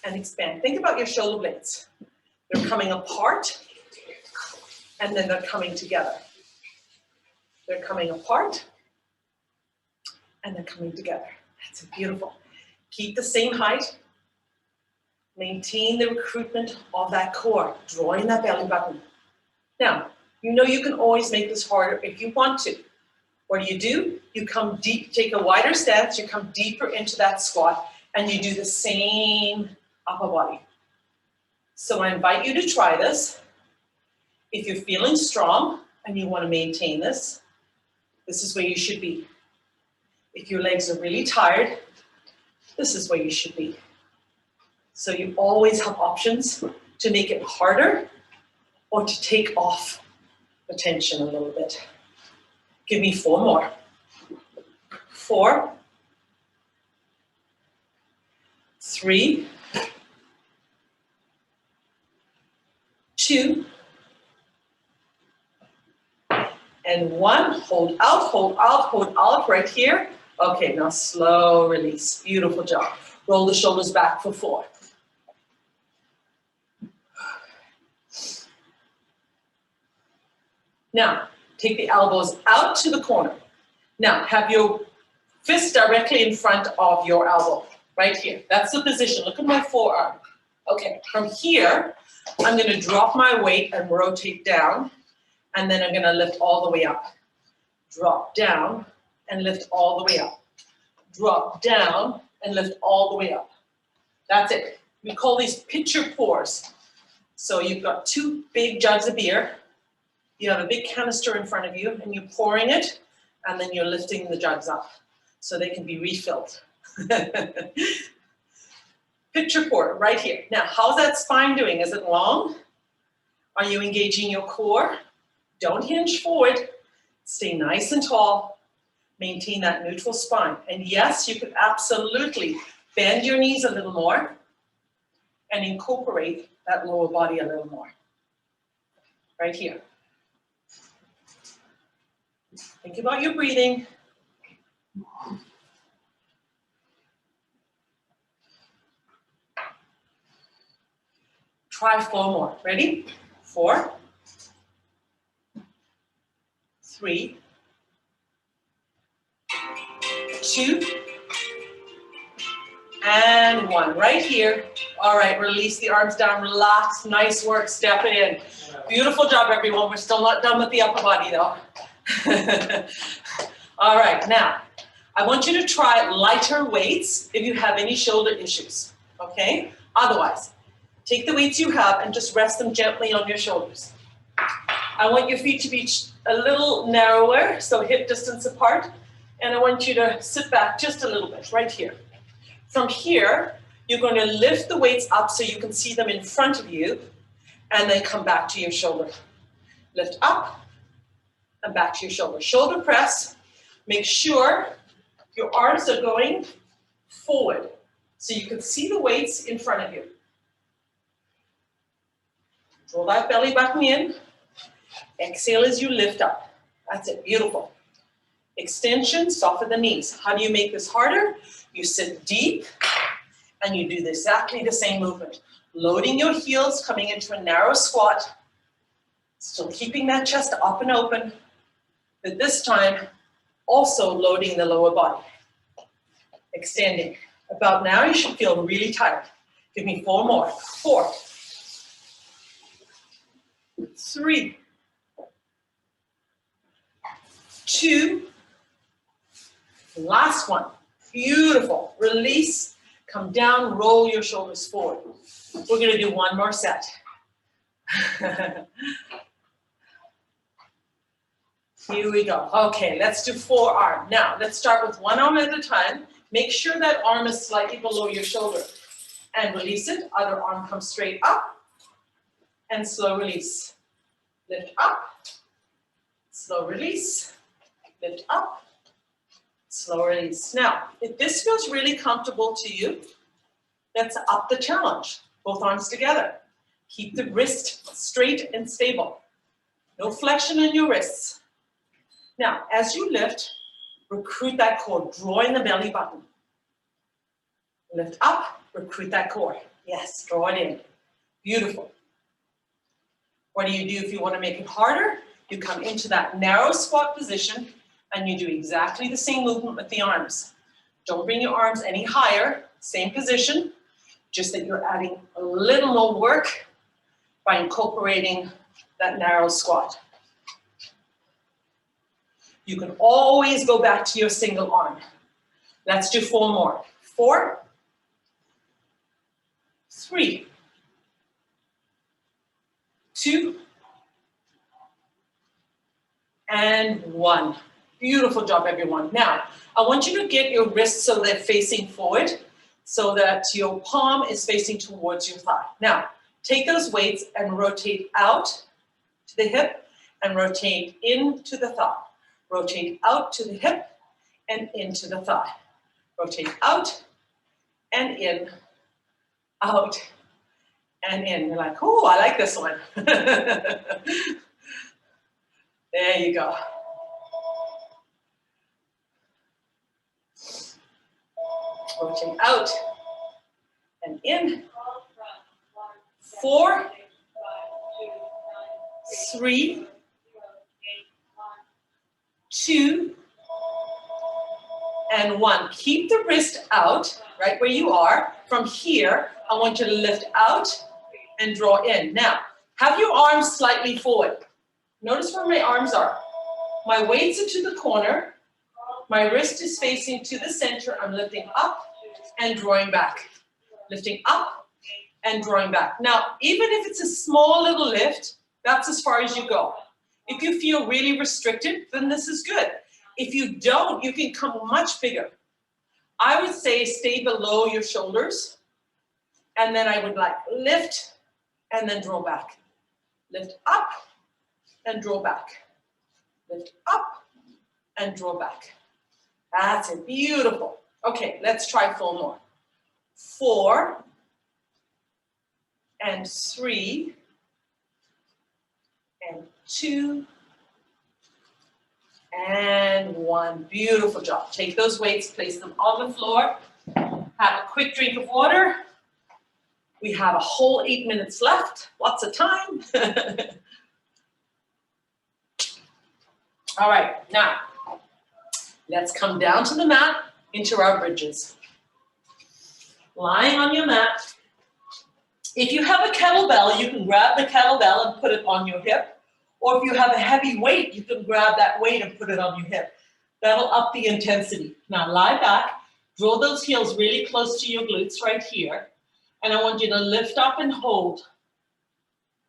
and expand. Think about your shoulder blades. They're coming apart and then they're coming together. They're coming apart and they're coming together. That's beautiful. Keep the same height. Maintain the recruitment of that core, drawing that belly button. Now, you know you can always make this harder if you want to. What do? You come deep, take a wider stance, you come deeper into that squat, and you do the same upper body. So I invite you to try this. If you're feeling strong and you want to maintain this, this is where you should be. If your legs are really tired, this is where you should be. So you always have options to make it harder or to take off the tension a little bit. Give me 4 more. 4, 3, 2, and 1. Hold out, hold out, hold out right here. Okay, now slow release. Beautiful job. Roll the shoulders back for 4. Now, take the elbows out to the corner. Now, have your fist directly in front of your elbow, right here. That's the position. Look at my forearm. Okay, from here, I'm going to drop my weight and rotate down, and then I'm going to lift all the way up. Drop down and lift all the way up. Drop down and lift all the way up. That's it. We call these pitcher pours. So you've got 2 big jugs of beer. You have a big canister in front of you, and you're pouring it, and then you're lifting the jugs up so they can be refilled. Pitcher pour right here. Now, how's that spine doing? Is it long? Are you engaging your core? Don't hinge forward. Stay nice and tall. Maintain that neutral spine. And yes, you could absolutely bend your knees a little more and incorporate that lower body a little more. Right here. Think about your breathing. Try 4 more. Ready? 4, 3, 2, and 1. Right here. All right, release the arms down, relax. Nice work, step it in. Beautiful job, everyone. We're still not done with the upper body, though. All right, now, I want you to try lighter weights if you have any shoulder issues, okay? Otherwise, take the weights you have and just rest them gently on your shoulders. I want your feet to be a little narrower, so hip distance apart, and I want you to sit back just a little bit, right here. From here, you're going to lift the weights up so you can see them in front of you, and then come back to your shoulder. Lift up, and back to your shoulder. Shoulder press. Make sure your arms are going forward so you can see the weights in front of you. Draw that belly button in. Exhale as you lift up. That's it, beautiful. Extension, soften the knees. How do you make this harder? You sit deep and you do exactly the same movement. Loading your heels, coming into a narrow squat. Still keeping that chest up and open. But this time, also loading the lower body. Extending. About now, you should feel really tired. Give me 4 more. 4, 3, 2, last one. Beautiful. Release, come down, roll your shoulders forward. We're gonna do 1 more set. Here we go. Okay, let's do forearm. Now, let's start with 1 arm at a time. Make sure that arm is slightly below your shoulder. And release it. Other arm comes straight up. And slow release. Lift up. Slow release. Lift up. Slow release. Now, if this feels really comfortable to you, let's up the challenge. Both arms together. Keep the wrist straight and stable. No flexion in your wrists. Now, as you lift, recruit that core, drawing the belly button. Lift up, recruit that core. Yes, draw it in. Beautiful. What do you do if you want to make it harder? You come into that narrow squat position and you do exactly the same movement with the arms. Don't bring your arms any higher, same position, just that you're adding a little more work by incorporating that narrow squat. You can always go back to your single arm. Let's do 4 more. 4, 3, 2, and 1. Beautiful job, everyone. Now, I want you to get your wrists so they're facing forward, so that your palm is facing towards your thigh. Now, take those weights and rotate out to the hip and rotate into the thigh. Rotate out to the hip and into the thigh. Rotate out and in, out and in. You're like, oh, I like this one. There you go. Rotate out and in. 4, 3, 2, and 1. Keep the wrist out, right where you are. From here, I want you to lift out and draw in. Now, have your arms slightly forward. Notice where my arms are. My weights are to the corner. My wrist is facing to the center. I'm lifting up and drawing back. Lifting up and drawing back. Now, even if it's a small little lift, that's as far as you go. If you feel really restricted, then this is good. If you don't, you can come much bigger. I would say stay below your shoulders, and then I would like lift and then draw back. Lift up and draw back. Lift up and draw back. That's it, beautiful. Okay, let's try 4 more. 4 and 3 and 2 and 1. Beautiful job. Take those weights, place them on the floor. Have a quick drink of water. We have a whole 8 minutes left. Lots of time. All right, now let's come down to the mat into our bridges. Lying on your mat. If you have a kettlebell, you can grab the kettlebell and put it on your hip. Or if you have a heavy weight, you can grab that weight and put it on your hip. That'll up the intensity. Now lie back, draw those heels really close to your glutes right here. And I want you to lift up and hold.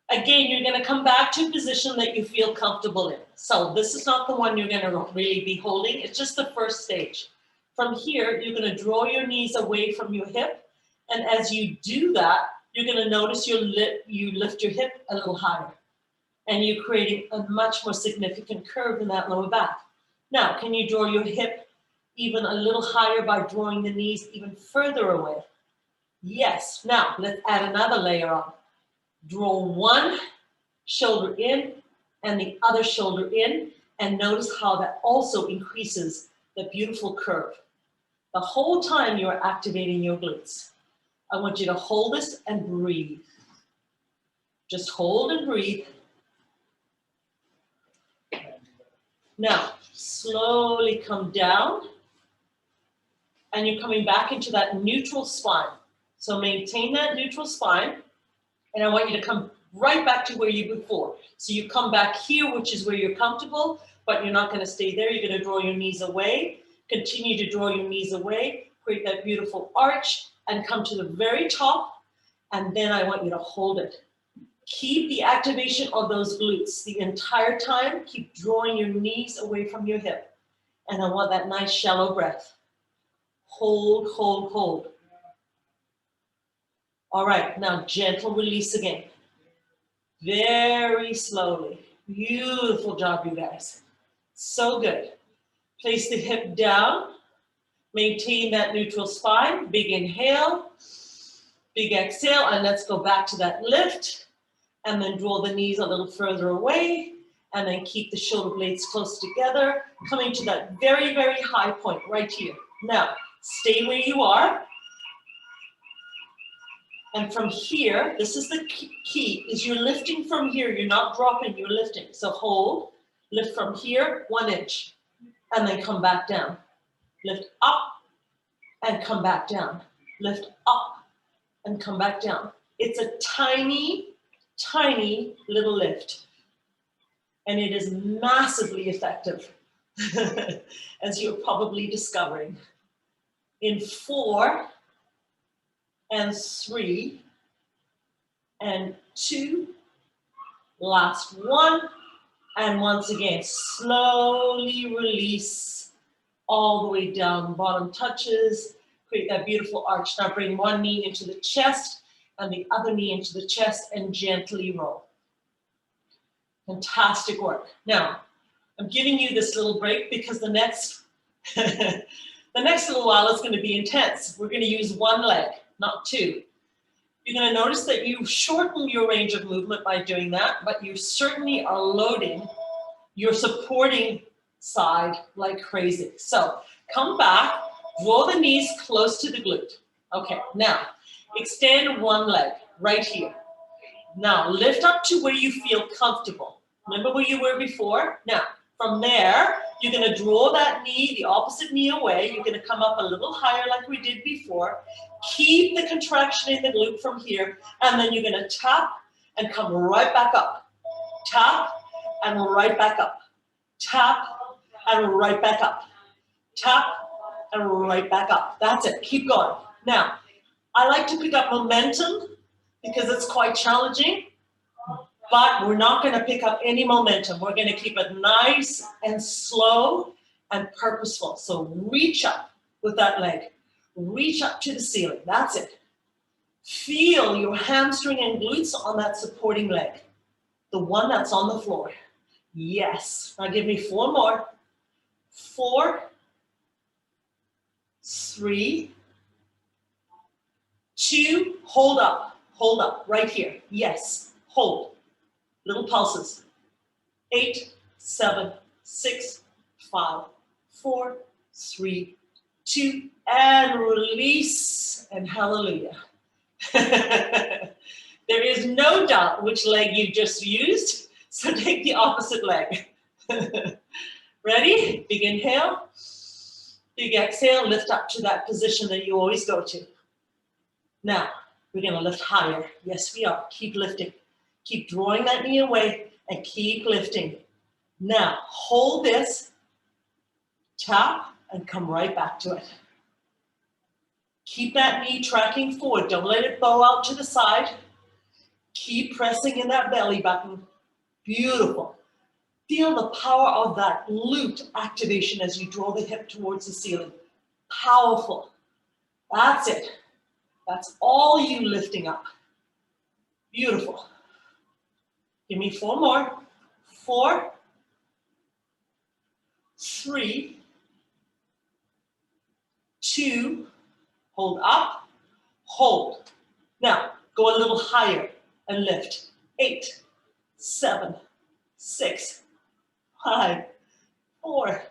Again, you're gonna come back to a position that you feel comfortable in. So this is not the one you're gonna really be holding. It's just the first stage. From here, you're gonna draw your knees away from your hip. And as you do that, you're gonna notice you lift your hip a little higher. And you're creating a much more significant curve in that lower back. Now, can you draw your hip even a little higher by drawing the knees even further away? Yes. Now, let's add another layer on. Draw one shoulder in and the other shoulder in, and notice how that also increases the beautiful curve. The whole time you are activating your glutes. I want you to hold this and breathe. Just hold and breathe. Now, slowly come down, and you're coming back into that neutral spine. So maintain that neutral spine, and I want you to come right back to where you were before. So you come back here, which is where you're comfortable, but you're not going to stay there. You're going to draw your knees away. Continue to draw your knees away. Create that beautiful arch and come to the very top, and then I want you to hold it. Keep the activation of those glutes the entire time. Keep drawing your knees away from your hip. And I want that nice shallow breath. Hold, hold, hold. All right, now gentle release again. Very slowly. Beautiful job, you guys. So good. Place the hip down. Maintain that neutral spine. Big inhale. Big exhale. And let's go back to that lift. And then draw the knees a little further away. And then keep the shoulder blades close together. Coming to that very, very high point right here. Now, stay where you are. And from here, this is the key, is you're lifting from here. You're not dropping, you're lifting. So hold, lift from here, 1 inch, and then come back down. Lift up and come back down. Lift up and come back down. It's a tiny, tiny little lift. And it is massively effective, as you're probably discovering. In 4, and 3, and 2, last 1, and once again, slowly release all the way down, bottom touches, create that beautiful arch. Now bring one knee into the chest, and the other knee into the chest, and gently roll. Fantastic work. Now, I'm giving you this little break because the next, the next little while is going to be intense. We're going to use one leg, not 2. You're going to notice that you shorten your range of movement by doing that, but you certainly are loading your supporting side like crazy. So come back, draw the knees close to the glute. Okay, now extend one leg right here. Now lift up to where you feel comfortable. Remember where you were before? Now, from there, you're going to draw that knee, the opposite knee away. You're going to come up a little higher like we did before. Keep the contraction in the glute from here, and then you're going to tap and come right back up. Tap and right back up. Tap and right back up. Tap and right back up. That's it. Keep going. Now, I like to pick up momentum because it's quite challenging. But we're not going to pick up any momentum. We're going to keep it nice and slow and purposeful. So reach up with that leg. Reach up to the ceiling. That's it. Feel your hamstring and glutes on that supporting leg. The one that's on the floor. Yes. Now give me 4 more. 4, 3, 2, hold up right here. Yes, hold. Little pulses. 8, 7, 6, 5, 4, 3, 2, and release, and hallelujah. There is no doubt which leg you just used, so take the opposite leg. Ready? Big inhale, big exhale, lift up to that position that you always go to. Now, we're going to lift higher. Yes, we are. Keep lifting. Keep drawing that knee away and keep lifting. Now, hold this, tap, and come right back to it. Keep that knee tracking forward. Don't let it bow out to the side. Keep pressing in that belly button. Beautiful. Feel the power of that glute activation as you draw the hip towards the ceiling. Powerful. That's it. That's all you lifting up. Beautiful. Give me 4 more. 4, 3, 2, hold up, hold. Now, go a little higher. and lift. 8, 7, 6, 5, 4,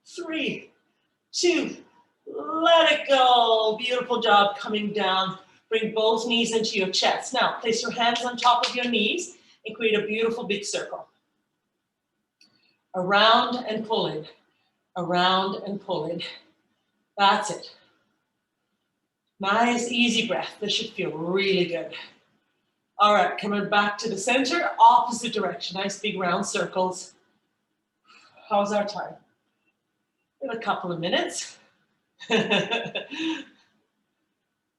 3, 2, let it go. Beautiful job coming down. Bring both knees into your chest. Now, place your hands on top of your knees and create a beautiful big circle. Around and pull in. Around and pull in. That's it. Nice, easy breath. This should feel really good. All right, coming back to the center, opposite direction. Nice big round circles. How's our time? In a couple of minutes.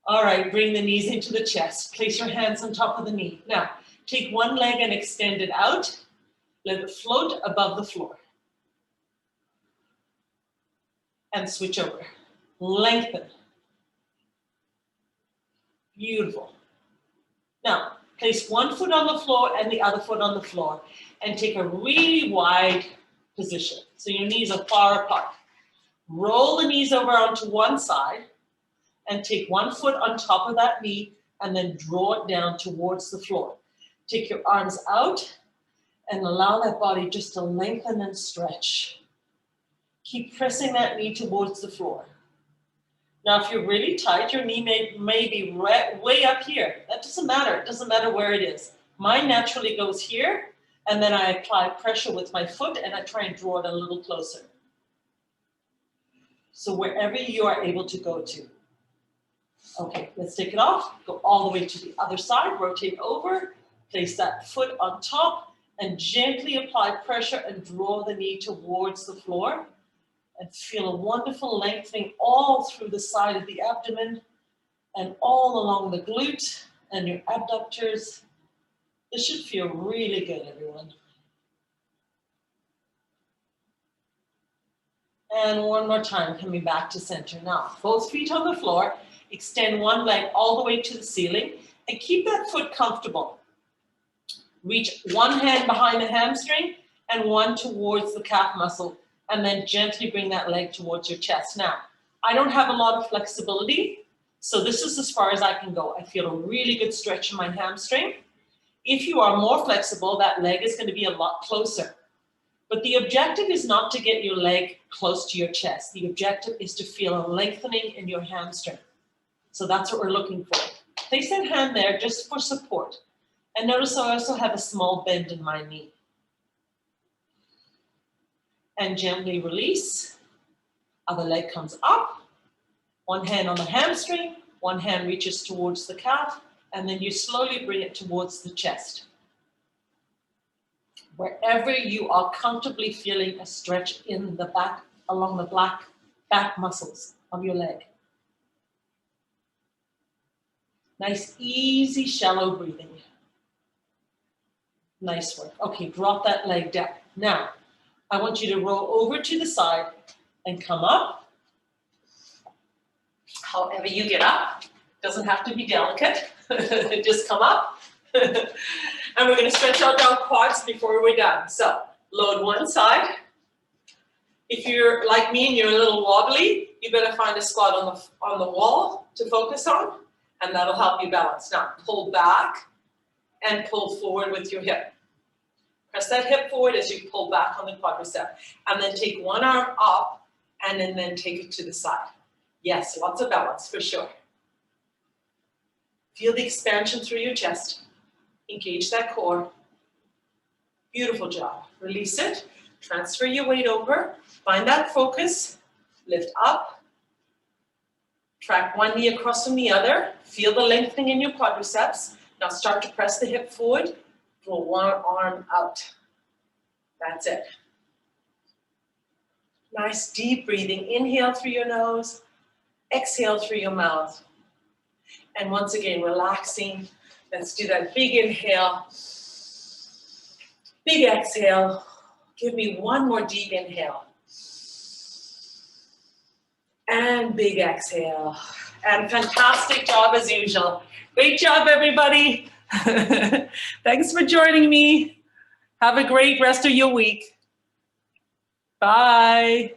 All right, bring the knees into the chest. Place your hands on top of the knee. Now, take one leg and extend it out. Let it float above the floor. And switch over. Lengthen. Beautiful. Now, place one foot on the floor and the other foot on the floor. And take a really wide position. So your knees are far apart. Roll the knees over onto one side. And take one foot on top of that knee and then draw it down towards the floor. Take your arms out and allow that body just to lengthen and stretch. Keep pressing that knee towards the floor. Now, if you're really tight, your knee may be way up here. That doesn't matter. It doesn't matter where it is. Mine naturally goes here, and then I apply pressure with my foot and I try and draw it a little closer. So wherever you are able to go to. Okay, let's take it off. Go all the way to the other side, rotate over, place that foot on top, and gently apply pressure and draw the knee towards the floor. And feel a wonderful lengthening all through the side of the abdomen and all along the glute and your abductors. This should feel really good, everyone. And one more time, coming back to center. Now, both feet on the floor. Extend one leg all the way to the ceiling and keep that foot comfortable. Reach one hand behind the hamstring and one towards the calf muscle, and then gently bring that leg towards your chest. Now, I don't have a lot of flexibility, so this is as far as I can go. I feel a really good stretch in my hamstring. If you are more flexible, that leg is going to be a lot closer. But the objective is not to get your leg close to your chest. The objective is to feel a lengthening in your hamstring. So that's what we're looking for. Place that hand there just for support. And notice I also have a small bend in my knee. And gently release. Other leg comes up. One hand on the hamstring. One hand reaches towards the calf. And then you slowly bring it towards the chest. Wherever you are comfortably feeling a stretch in the back, along the back muscles of your leg. Nice, easy, shallow breathing. Nice work. Okay, drop that leg down. Now, I want you to roll over to the side and come up. However you get up, doesn't have to be delicate. Just come up. And we're going to stretch out our quads before we're done. So, load one side. If you're like me and you're a little wobbly, you better find a spot on the wall to focus on. And that'll help you balance. Now, pull back and pull forward with your hip. Press that hip forward as you pull back on the quadricep. And then take one arm up and then take it to the side. Yes, lots of balance for sure. Feel the expansion through your chest. Engage that core. Beautiful job. Release it. Transfer your weight over. Find that focus. Lift up. Track one knee across from the other. Feel the lengthening in your quadriceps. Now start to press the hip forward. Draw one arm out. That's it. Nice deep breathing. Inhale through your nose. Exhale through your mouth. And once again, relaxing. Let's do that big inhale. Big exhale. Give me one more deep inhale. And big exhale. And fantastic job as usual. Great job, everybody. Thanks for joining me. Have a great rest of your week. Bye.